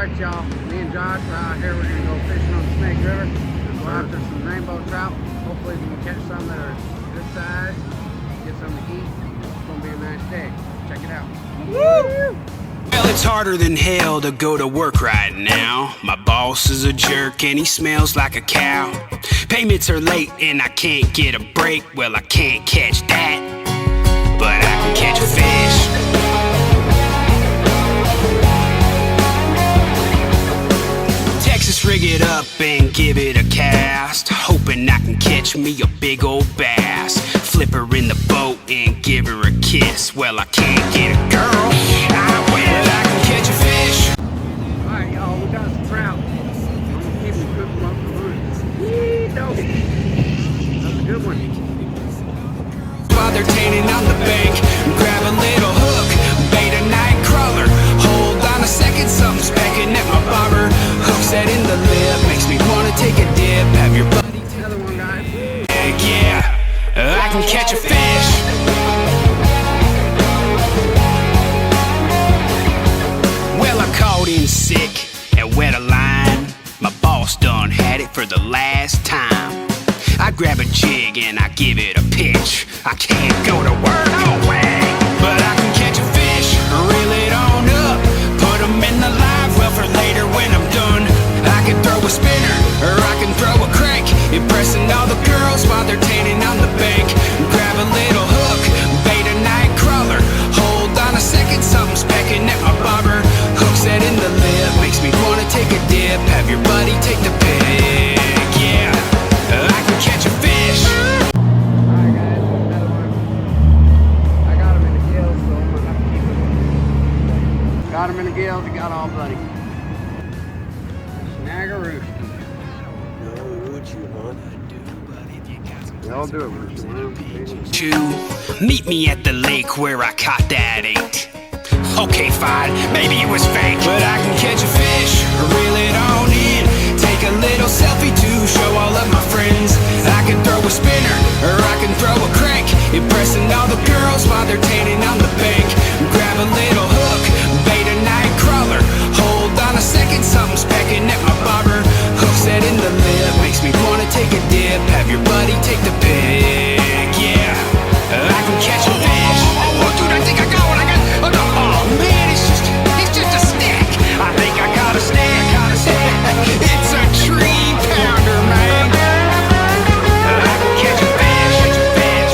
Alright y'all, me and Josh are out here. We're going to go fishing on the Snake River. Go after some rainbow trout. Hopefully we can catch some that are good size. Get some to eat. It's going to be a nice day. Check it out. Woo! Well, it's harder than hell to go to work right now. My boss is a jerk and he smells like a cow. Payments are late and I can't get a break. Well, I can't catch that, but I can catch a fish. Texas, rig it up and give it a cast, hoping I can catch me a big old bass. Flip her in the boat and give her a kiss. Well, I can't get a girl, but I can catch a fish. Alright y'all, we got some trout. I'm going to keep them cooked them up for lunch. Yee, dope. That's a good one. While they're tanning on the bank, grab a little hook, bait a night crawler. Hold on a second, something's pecking at my bobber. Hook set in the lip, makes me want to take a dip. Have your buddy Another one, guys. yeah, I can catch a fish. Well, I caught in sick and wet a line. My boss done had it for the last time. I grab a jig and I give it a pitch. I can't go to work, no way, but I can catch a fish. Reel it on up, put 'em in the live well for later when I'm done. I can throw a spinner or I can throw a crank, impressing all the girls while they're tanning on the bank. Grab a little hook, bait a night crawler. Hold on a second, something's pecking at my bobber. Hook set in the lip, makes me wanna take a dip. Have your buddy take the pic, yeah, I can catch a fish. Alright guys, another one. I got him in the gills, so I'm going to have to keep him. Got him in the gills, he got all bloody. Snaggeroo. I'll do it. Meet me at the lake where I caught that 8. Okay, fine, maybe it was fake, but I can catch a fish, reel it on in, take a little selfie to show all of my friends. I can throw a spinner or I can throw a crank, impressing all the girls while they're tanning on the bank. Grab a little hook, bait a night crawler. Hold on a second, something's pecking at my bobber. Hook set in the lip, makes me wanna take a dip. Have your buddy take the pic, yeah, I can catch a fish. Oh, dude, I think I got one. Oh man, it's just a stick. I think I got a stick. It's a tree pounder, man. I can catch a fish. I can catch a fish.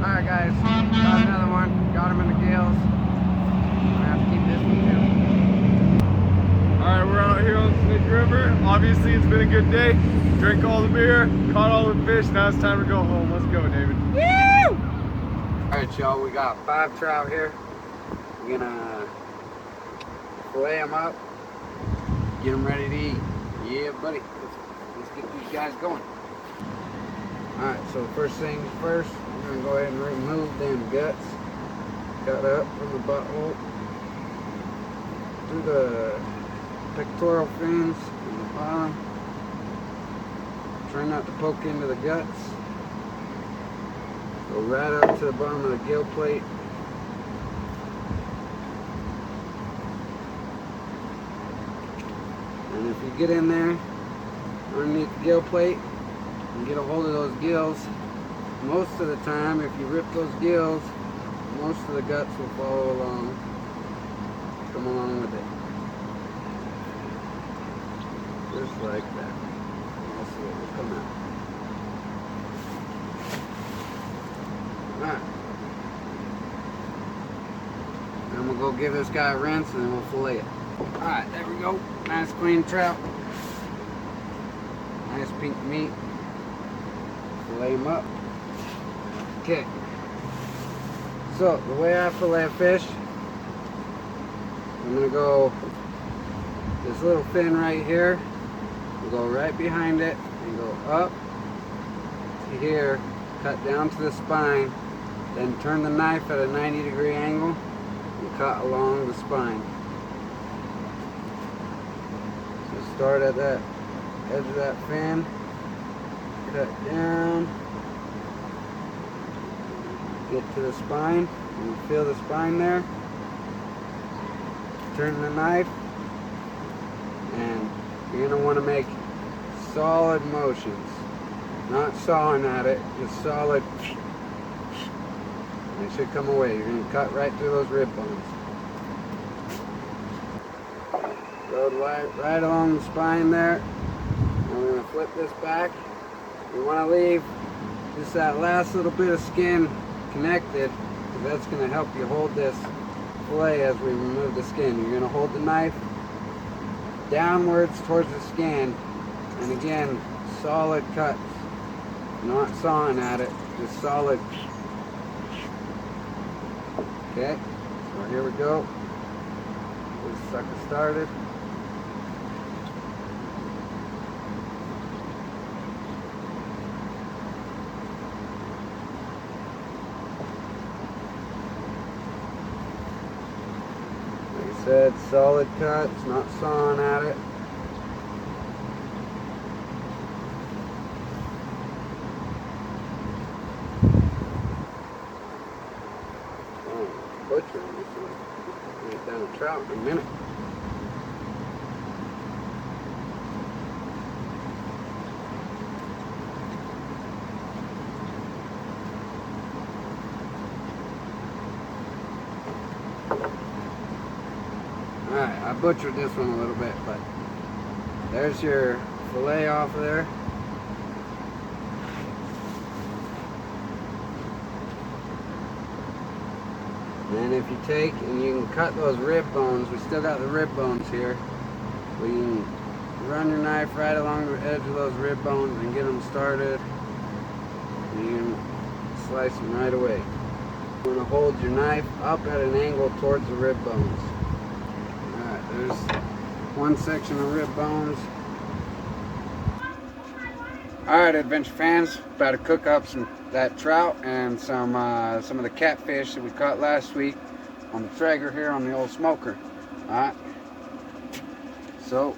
Alright guys, got another one. Got him in the gills. I'm gonna have to keep this one too. Alright, we're out here on Snake River. Obviously it's been a good day. Drank all the beer, caught all the fish. Now it's time to go home. Let's go, David. Woo! Alright y'all, we got 5 trout here. We're gonna fillet them up, get them ready to eat. Yeah buddy, let's get these guys going. Alright, so first things first, we're gonna go ahead and remove them guts. Cut up from the butthole through the pectoral fins on the bottom. Try not to poke into the guts. Go right up to the bottom of the gill plate. And if you get in there underneath the gill plate and get a hold of those gills, most of the time if you rip those gills, most of the guts will follow along, come along with it. Just like that. Most of it will come out. Alright. Then we'll go give this guy a rinse and then we'll fillet it. Alright, there we go. Nice clean trout. Nice pink meat. Fillet him up. Okay. So, the way I fillet a fish, I'm going to go this little fin right here, we'll go right behind it and go up to here, cut down to the spine, then turn the knife at a 90-degree angle and cut along the spine. start at that edge of that fin, cut down, get to the spine, and you feel the spine there. Turn the knife, and you're going to want to make solid motions, not sawing at it, just solid. And it should come away. You're going to cut right through those rib bones. Go right along the spine there. And we're going to flip this back. We want to leave just that last little bit of skin connected, because that's going to help you hold this fillet as we remove the skin. You're going to hold the knife downwards towards the skin, and again, solid cuts, not sawing at it, just solid. Okay, so here we go. This sucker started. Like I said, solid cuts, not sawing at it. Butchering this one. Get down a trout in a minute. Alright, I butchered this one a little bit, but there's your fillet off of there. And if you take and you can cut those rib bones, we still got the rib bones here. We can run your knife right along the edge of those rib bones and get them started. And you can slice them right away. You want to hold your knife up at an angle towards the rib bones. Alright, there's one section of rib bones. Alright, adventure fans, about to cook up that trout and some of the catfish that we caught last week on the Traeger here on the old smoker. Alright, so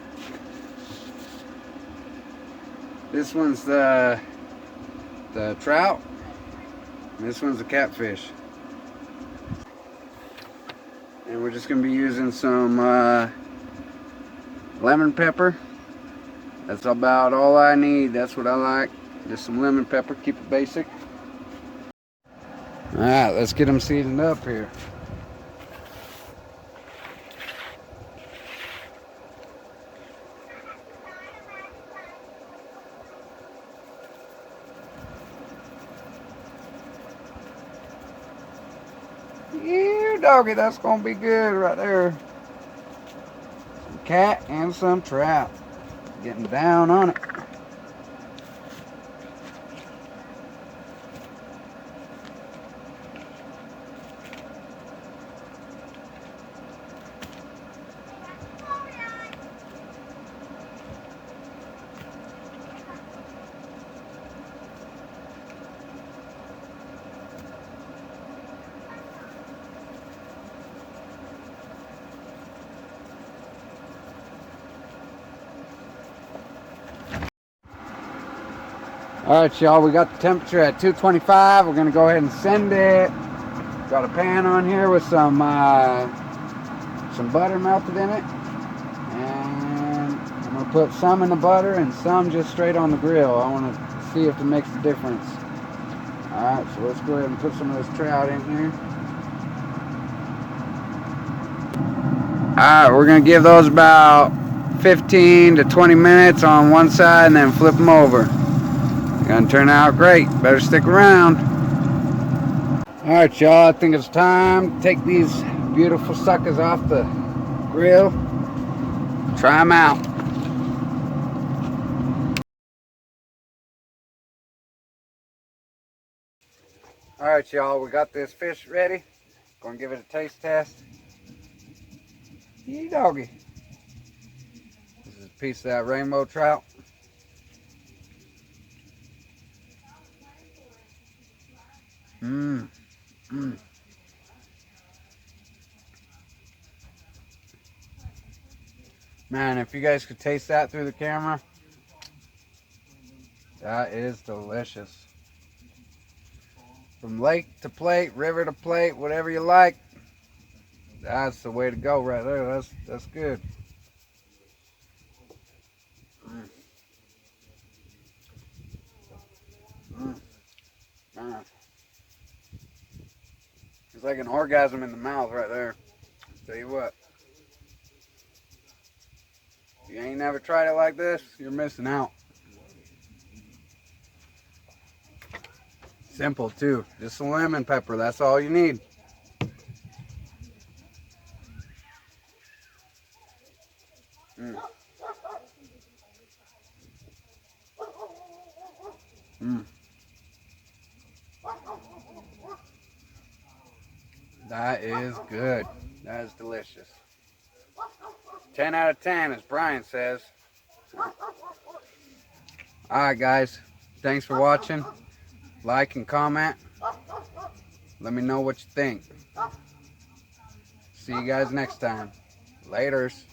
this one's the trout, and this one's the catfish, and we're just going to be using some lemon pepper. That's about all I need. That's what I like. Just some lemon pepper. Keep it basic. Alright, let's get them seasoned up here. Yeah, doggy, that's gonna be good right there. Some cat and some trout. Getting down on it. Alright, y'all, we got the temperature at 225. We're going to go ahead and send it. Got a pan on here with some butter melted in it. And I'm going to put some in the butter and some just straight on the grill. I want to see if it makes a difference. Alright, so let's go ahead and put some of this trout in here. Alright, we're going to give those about 15 to 20 minutes on one side and then flip them over. Gonna turn out great. Better stick around. Alright, y'all, I think it's time to take these beautiful suckers off the grill. Try them out. Alright, y'all, we got this fish ready. Gonna give it a taste test. Yee doggy. This is a piece of that rainbow trout. Man, if you guys could taste that through the camera, that is delicious. From lake to plate, river to plate, whatever you like, that's the way to go right there. That's good. Man. It's like an orgasm in the mouth right there. Tell you what. If you ain't never tried it like this, you're missing out. Simple too. Just some lemon pepper. That's all you need. Mm. Mm. That is good. That is delicious. 10 out of 10, as Brian says. Alright guys, thanks for watching. Like and comment. Let me know what you think. See you guys next time. Laters.